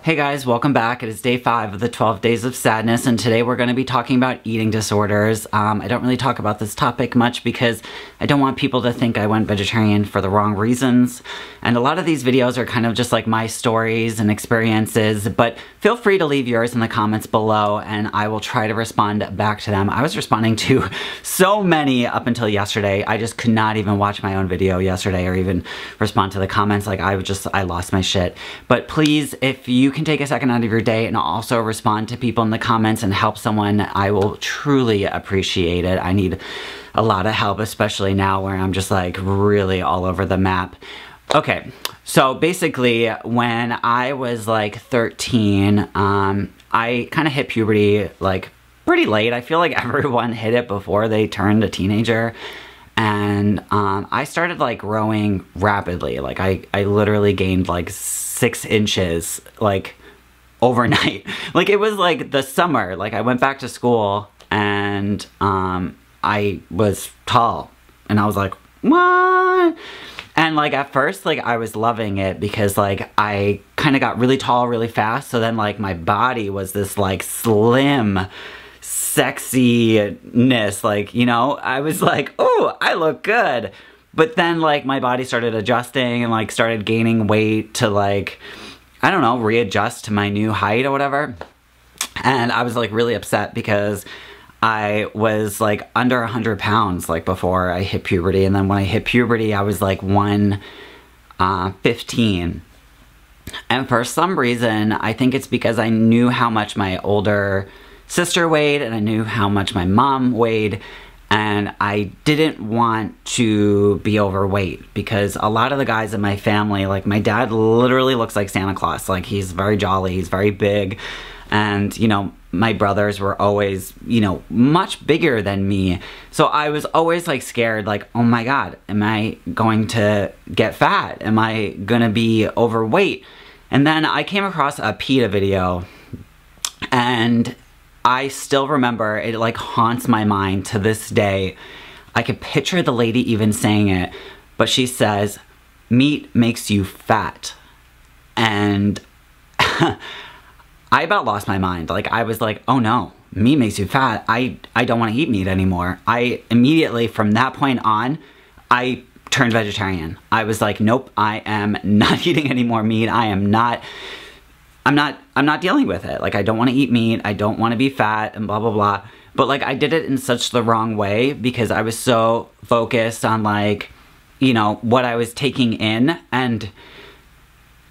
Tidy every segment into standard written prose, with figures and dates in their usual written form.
Hey guys, welcome back. It is day 5 of the 12 Days of Sadness, and today we're going to be talking about eating disorders. I don't really talk about this topic much because I don't want people to think I went vegetarian for the wrong reasons. And a lot of these videos are kind of just like my stories and experiences, but feel free to leave yours in the comments below and I will try to respond back to them. I was responding to so many up until yesterday. I just could not even watch my own video yesterday or even respond to the comments. Like I lost my shit. But please, if you can take a second out of your day and also respond to people in the comments and help someone, I will truly appreciate it. I need a lot of help, especially now where I'm just like really all over the map. Okay, so basically when I was like 13, I kind of hit puberty like pretty late. I feel like everyone hit it before they turned a teenager. And I started like growing rapidly. Like I literally gained like 6 inches like overnight. Like it was like the summer. Like I went back to school and I was tall and I was like, what? And like at first like I was loving it because like I kind of got really tall really fast. So then like my body was this like slim sexiness, like, you know, I was like, oh, I look good. But then like my body started adjusting and like started gaining weight to like, I don't know, readjust to my new height or whatever. And I was like really upset because I was like under 100 pounds like before I hit puberty. And then when I hit puberty, I was like 115. And for some reason, I think it's because I knew how much my older sister weighed and I knew how much my mom weighed, and I didn't want to be overweight because a lot of the guys in my family, like my dad literally looks like Santa Claus. Like he's very jolly, he's very big, and you know, my brothers were always, you know, much bigger than me. So I was always like scared, like, oh my God, am I going to get fat? Am I gonna be overweight? And then I came across a PETA video, and I still remember, it like haunts my mind to this day. I could picture the lady even saying it, but she says, meat makes you fat. And I about lost my mind. Like I was like, oh no, meat makes you fat. I don't want to eat meat anymore. I immediately, from that point on, I turned vegetarian. I was like, nope, I am not eating any more meat. I'm not dealing with it. Like, I don't want to eat meat. I don't want to be fat and blah, blah, blah. But like, I did it in such the wrong way because I was so focused on like, you know, what I was taking in, and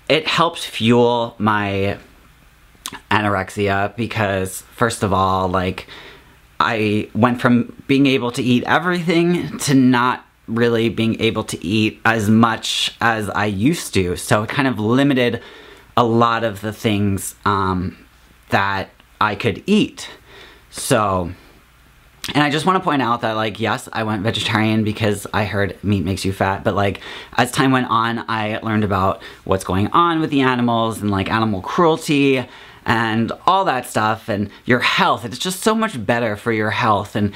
it helped fuel my anorexia because first of all, like I went from being able to eat everything to not really being able to eat as much as I used to. So it kind of limited a lot of the things that I could eat. So, and I just want to point out that like, yes, I went vegetarian because I heard meat makes you fat, but like as time went on, I learned about what's going on with the animals and like animal cruelty and all that stuff and your health. It's just so much better for your health, and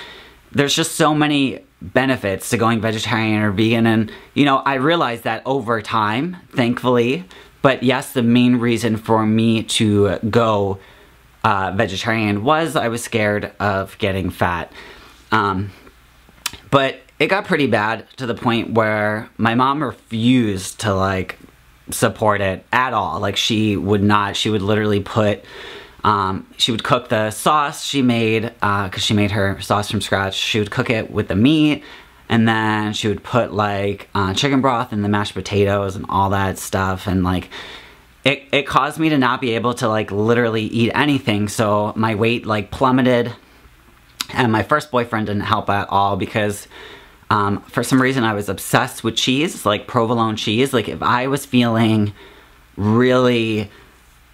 there's just so many benefits to going vegetarian or vegan. And you know, I realized that over time, thankfully. But yes, the main reason for me to go vegetarian was I was scared of getting fat. But it got pretty bad to the point where my mom refused to like support it at all. Like she would literally put, she would cook the sauce she made, because she made her sauce from scratch. She would cook it with the meat, and then she would put like chicken broth in the mashed potatoes and all that stuff. And like, it caused me to not be able to like literally eat anything. So my weight like plummeted, and my first boyfriend didn't help at all because for some reason I was obsessed with cheese, like provolone cheese. Like if I was feeling really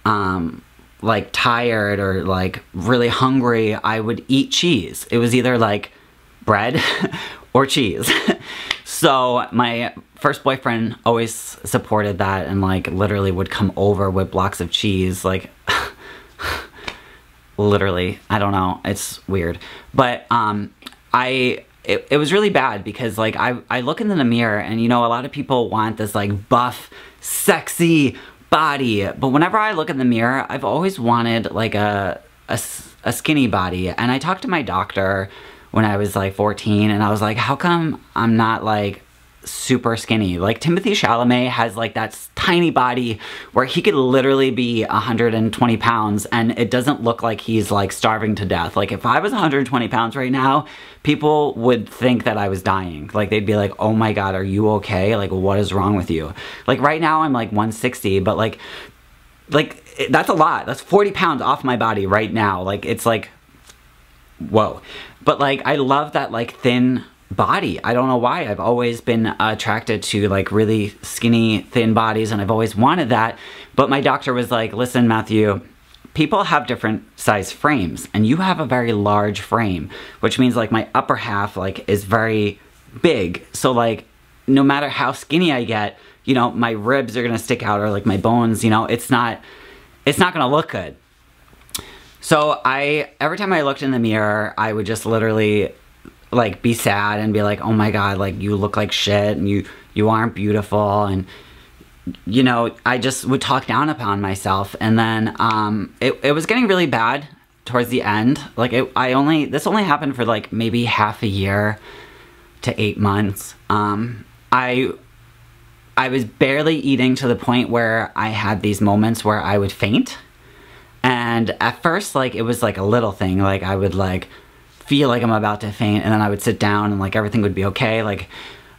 like tired or like really hungry, I would eat cheese. It was either like bread or cheese. So my first boyfriend always supported that and like literally would come over with blocks of cheese, like literally, I don't know, it's weird. But it was really bad because like I look in the mirror and you know, a lot of people want this like buff, sexy, body. But whenever I look in the mirror, I've always wanted like a skinny body. And I talked to my doctor when I was like 14, and I was like, how come I'm not like super skinny? Like Timothée Chalamet has like that tiny body where he could literally be 120 pounds and it doesn't look like he's like starving to death. Like if I was 120 pounds right now, people would think that I was dying. Like they'd be like, oh my God, are you okay? Like what is wrong with you? Like right now I'm like 160, but like that's a lot. That's 40 pounds off my body right now. Like it's like, whoa. But like I love that like thin body. I don't know why. I've always been attracted to like really skinny, thin bodies, and I've always wanted that. But my doctor was like, listen, Matthew, people have different size frames, and you have a very large frame, which means like my upper half like is very big. So like no matter how skinny I get, you know, my ribs are gonna stick out, or like my bones, you know, it's not gonna look good. So every time I looked in the mirror, I would just literally like be sad and be like, oh my God, like you look like shit and you aren't beautiful. And you know, I just would talk down upon myself. And then it was getting really bad towards the end. Like this only happened for like maybe half a year to 8 months. I was barely eating to the point where I had these moments where I would faint. And at first, like it was like a little thing, like I would like feel like I'm about to faint, and then I would sit down and like everything would be okay. Like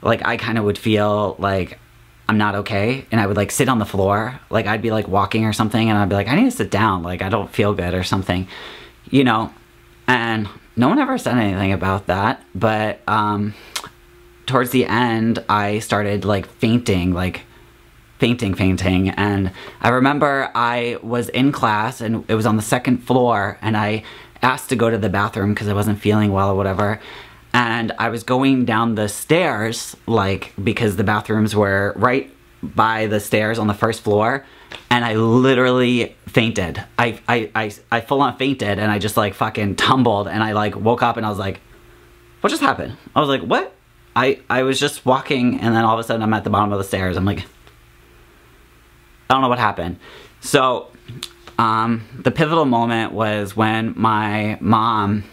I kind of would feel like I'm not okay, and I would like sit on the floor. Like I'd be like walking or something, and I'd be like, I need to sit down, like I don't feel good or something, you know. And no one ever said anything about that. But towards the end, I started like fainting, and I remember I was in class, and it was on the second floor, and I asked to go to the bathroom because I wasn't feeling well or whatever. And I was going down the stairs, like, because the bathrooms were right by the stairs on the first floor, and I literally fainted. I full on fainted, and I just like fucking tumbled, and I like woke up and I was like, what just happened? I was like, what? I was just walking, and then all of a sudden I'm at the bottom of the stairs. I'm like, I don't know what happened. So the pivotal moment was when my mom,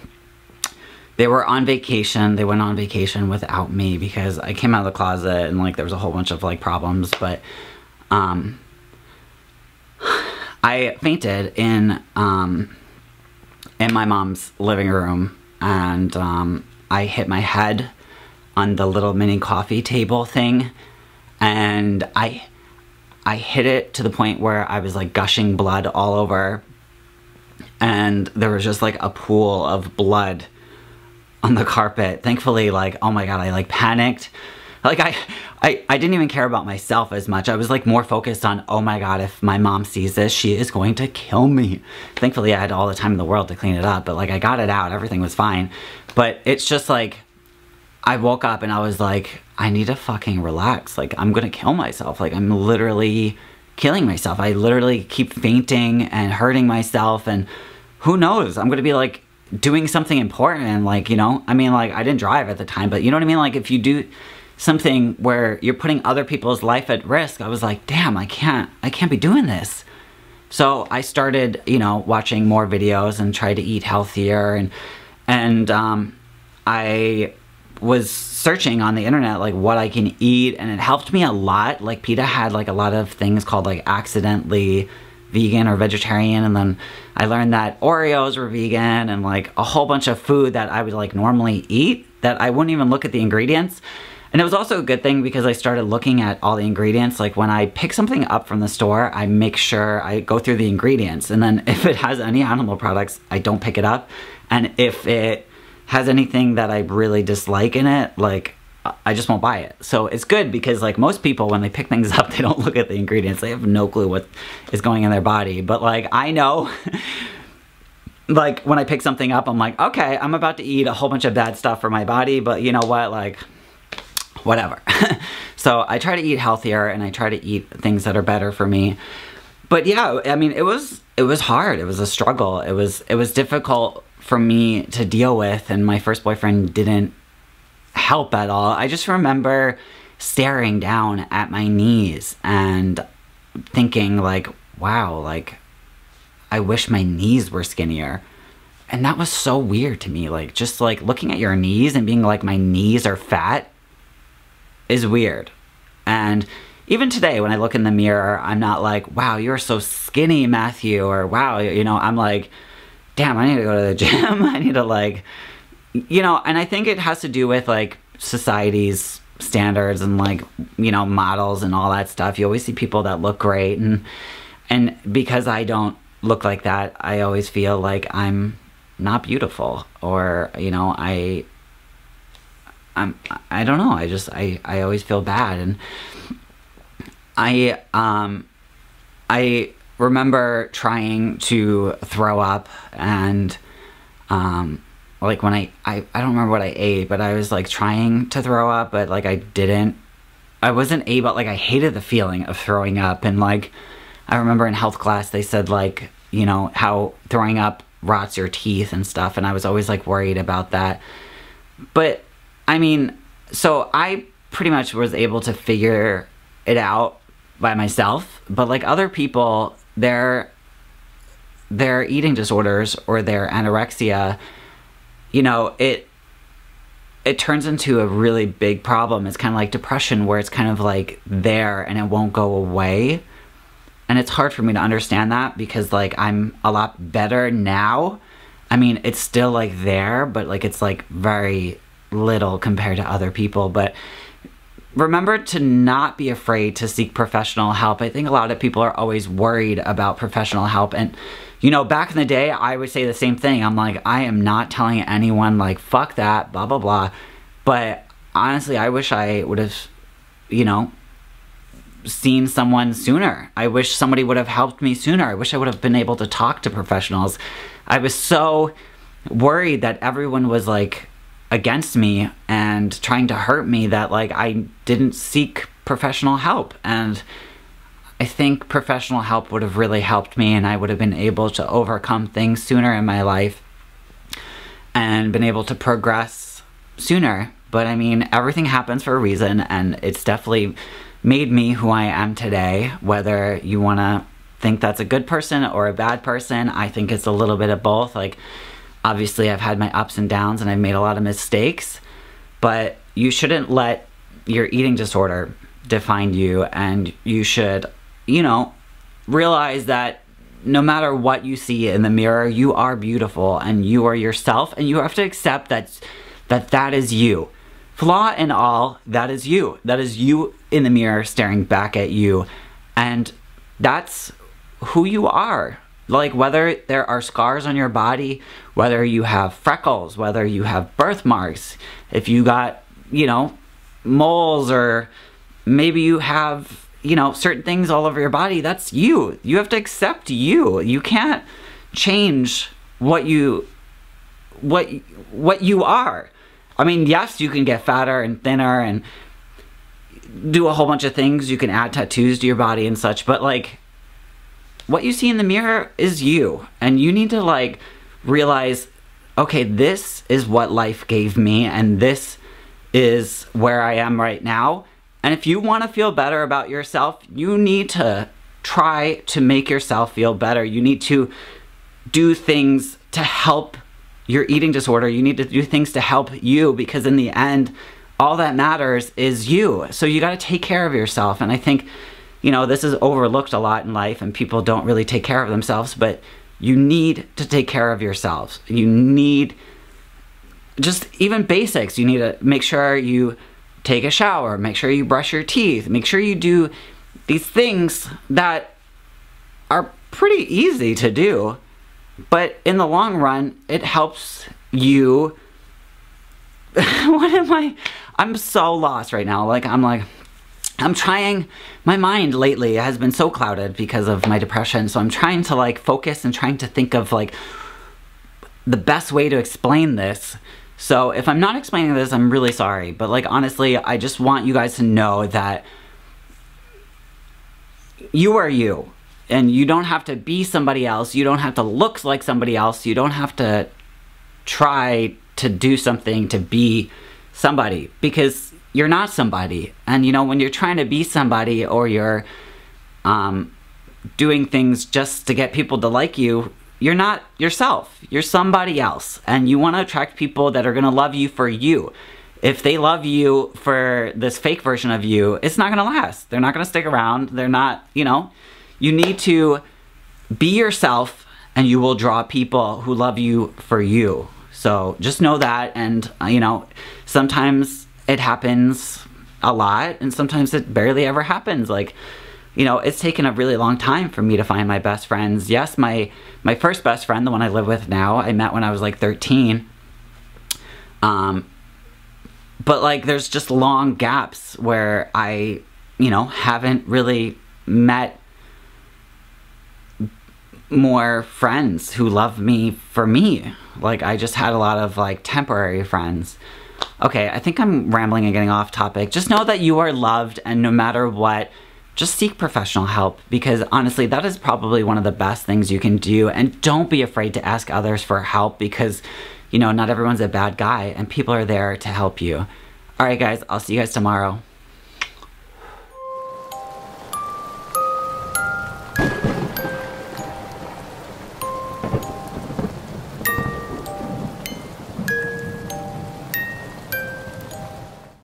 they were on vacation. They went on vacation without me because I came out of the closet and like there was a whole bunch of like problems. But I fainted in my mom's living room, and I hit my head on the little mini coffee table thing, and I hit it to the point where I was like gushing blood all over, and there was just like a pool of blood on the carpet. Thankfully, like, oh my God, I like panicked. Like I didn't even care about myself as much. I was like more focused on, oh my God, if my mom sees this, she is going to kill me. Thankfully, I had all the time in the world to clean it up, but like I got it out, everything was fine. But it's just like, I woke up and I was like, I need to fucking relax. Like, I'm gonna kill myself. Like, I'm literally killing myself. I literally keep fainting and hurting myself, and who knows? I'm gonna be like doing something important, and like, you know, I mean, like, I didn't drive at the time, but you know what I mean? Like, if you do something where you're putting other people's life at risk, I was like, damn, I can't be doing this. So I started, you know, watching more videos and tried to eat healthier, and I was searching on the internet like what I can eat, and it helped me a lot. Like PETA had like a lot of things called like accidentally vegan or vegetarian, and then I learned that Oreos were vegan, and like a whole bunch of food that I would like normally eat that I wouldn't even look at the ingredients. And it was also a good thing because I started looking at all the ingredients. Like when I pick something up from the store, I make sure I go through the ingredients, and then if it has any animal products, I don't pick it up. And if it has anything that I really dislike in it, like, I just won't buy it. So it's good because like most people, when they pick things up, they don't look at the ingredients. They have no clue what is going in their body. But like, I know, like when I pick something up, I'm like, okay, I'm about to eat a whole bunch of bad stuff for my body, but you know what, like, whatever. So I try to eat healthier, and I try to eat things that are better for me. But yeah, I mean, it was hard. It was a struggle. It was difficult for me to deal with, and my first boyfriend didn't help at all. I just remember staring down at my knees, and thinking like, wow, like, I wish my knees were skinnier. And that was so weird to me. Like, just like looking at your knees and being like, my knees are fat is weird. And even today, when I look in the mirror, I'm not like, wow, you're so skinny, Matthew, or wow, you know, I'm like, damn, I need to go to the gym. I need to like, you know, and I think it has to do with like society's standards and like, you know, models and all that stuff. You always see people that look great, and because I don't look like that, I always feel like I'm not beautiful, or, you know, I don't know, I always feel bad. And I remember trying to throw up, and like when I don't remember what I ate, but I was like trying to throw up, but like I wasn't able, like I hated the feeling of throwing up. And like I remember in health class they said like, you know, how throwing up rots your teeth and stuff, and I was always like worried about that. But I mean, so I pretty much was able to figure it out by myself, but like other people, their eating disorders or their anorexia, you know, it turns into a really big problem. It's kind of like depression, where it's kind of like there and it won't go away. And it's hard for me to understand that, because like I'm a lot better now. I mean, it's still like there, but like it's like very little compared to other people. But remember to not be afraid to seek professional help. I think a lot of people are always worried about professional help. And, you know, back in the day, I would say the same thing. I'm like, I am not telling anyone, like, fuck that, blah, blah, blah. But honestly, I wish I would have, you know, seen someone sooner. I wish somebody would have helped me sooner. I wish I would have been able to talk to professionals. I was so worried that everyone was like against me and trying to hurt me that like I didn't seek professional help. And I think professional help would have really helped me, and I would have been able to overcome things sooner in my life and been able to progress sooner. But I mean, everything happens for a reason, and it's definitely made me who I am today. Whether you want to think that's a good person or a bad person, I think it's a little bit of both. Like, obviously I've had my ups and downs and I've made a lot of mistakes, but you shouldn't let your eating disorder define you. And you should, you know, realize that no matter what you see in the mirror, you are beautiful and you are yourself, and you have to accept that is you. Flaw and all, that is you. That is you in the mirror staring back at you. And that's who you are. Like, whether there are scars on your body, whether you have freckles, whether you have birthmarks, if you got, you know, moles, or maybe you have, you know, certain things all over your body, that's you. You have to accept you. You can't change what you are. I mean, yes, you can get fatter and thinner and do a whole bunch of things. You can add tattoos to your body and such, but like, what you see in the mirror is you. And you need to like realize, okay, this is what life gave me, and this is where I am right now. And if you want to feel better about yourself, you need to try to make yourself feel better. You need to do things to help your eating disorder. You need to do things to help you, because in the end, all that matters is you. So you got to take care of yourself. And I think, you know, this is overlooked a lot in life, and people don't really take care of themselves, but you need to take care of yourselves. You need just even basics. You need to make sure you take a shower, make sure you brush your teeth, make sure you do these things that are pretty easy to do, but in the long run, it helps you. I'm so lost right now. I'm trying, my mind lately has been so clouded because of my depression, so I'm trying to like focus and trying to think of like the best way to explain this. So if I'm not explaining this, I'm really sorry, but like honestly, I just want you guys to know that you are you, and you don't have to be somebody else. You don't have to look like somebody else. You don't have to try to do something to be somebody, because you're not somebody. And you know, when you're trying to be somebody, or you're doing things just to get people to like you, you're not yourself. You're somebody else. And you want to attract people that are going to love you for you. If they love you for this fake version of you, it's not going to last. They're not going to stick around. They're not, you know, you need to be yourself and you will draw people who love you for you. So just know that. And, you know, sometimes it happens a lot and sometimes it barely ever happens. Like, you know, it's taken a really long time for me to find my best friends. Yes, my first best friend, the one I live with now, I met when I was like 13. But like there's just long gaps where I, you know, haven't really met more friends who love me for me. Like I just had a lot of like temporary friends. Okay, I think I'm rambling and getting off topic. Just know that you are loved, and no matter what, just seek professional help, because honestly, that is probably one of the best things you can do. And don't be afraid to ask others for help, because, you know, not everyone's a bad guy and people are there to help you. All right, guys, I'll see you guys tomorrow.